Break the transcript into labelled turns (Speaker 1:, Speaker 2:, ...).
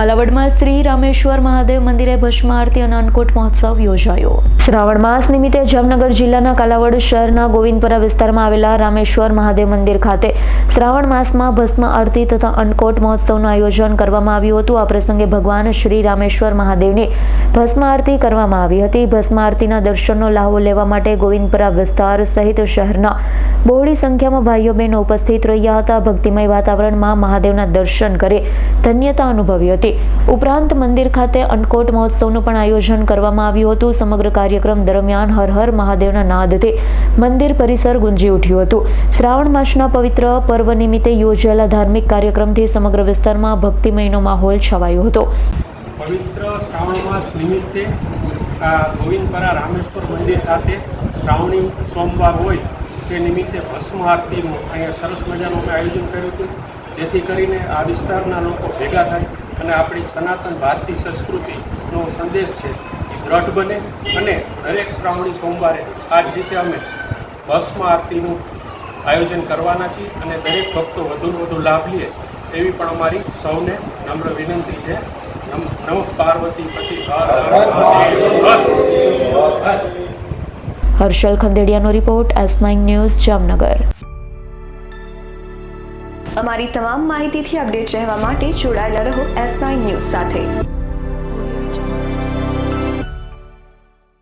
Speaker 1: કાલાવડમાં શ્રી રામેશ્વર મહાદેવ મંદિરે ભસ્મ આરતી અને અન્નકૂટ મહોત્સવ યોજાયો। શ્રાવણ માસ નિમિત્તે જામનગર જિલ્લાના કાલાવડ શહેરના ગોવિંદપરા વિસ્તારમાં આવેલા રામેશ્વર મહાદેવ મંદિર ખાતે શ્રાવણ માસમાં ભસ્મ આરતી તથા અન્નકૂટ મહોત્સવનું આયોજન કરવામાં આવ્યું હતું। આ પ્રસંગે ભગવાન શ્રી રામેશ્વર મહાદેવની ભસ્મ આરતી કરવામાં આવી હતી। ભસ્મ આરતીના દર્શનનો લાહવો લેવા માટે ગોવિંદપરા વિસ્તાર સહિત શહેરના બહોળી સંખ્યામાં ભાઈઓ બહેનો ઉપસ્થિત રહ્યા હતા। ભક્તિમય વાતાવરણમાં મહાદેવના દર્શન કરી ધન્યતા અનુભવી હતી। ઉપરાંત મંદિર ખાતે અન્નકૂટ મહોત્સવનું પણ આયોજન કરવામાં આવ્યું હતું। સમગ્ર કાર્યક્રમ દરમિયાન હર હર મહાદેવના નાદથી મંદિર પરિસર ગુંજી ઉઠ્યું હતું। શ્રાવણ માસના પવિત્ર પર્વ નિમિત્તે યોજાયેલા ધાર્મિક કાર્યક્રમથી સમગ્ર વિસ્તારમાં ભક્તિમયનો માહોલ છવાયો હતો।
Speaker 2: પવિત્ર શ્રાવણ માસ નિમિત્તે ગોવિંદપરા રામેશ્વર મંદિર ખાતે શ્રાવણી સોમવાર હોય તે નિમિત્તે ભસ્મ આરતીનું અહીંયા સરસ મજાનું આયોજન કર્યું હતું, જેથી કરીને આ વિસ્તારના લોકો ભેગા થાય અને આપણી સનાતન ભારતીય સંસ્કૃતિનો સંદેશ છે એ દ્રઢ બને અને દરેક શ્રાવણી સોમવારે આ જ રીતે અમે ભસ્મ આરતીનું આયોજન કરવાના છીએ અને દરેક ભક્તો વધુને વધુ લાભ લે એવી પણ અમારી સૌને નમ્ર વિનંતી છે। નમઃ પાર્વતી પતિ
Speaker 1: હર્ષલ ખંદેડિયાનો રિપોર્ટ, S9 ન્યૂઝ, જામનગર।
Speaker 3: અમારી તમામ માહિતીથી અપડેટ રહેવા માટે જોડાયેલા રહો S9 ન્યૂઝ સાથે।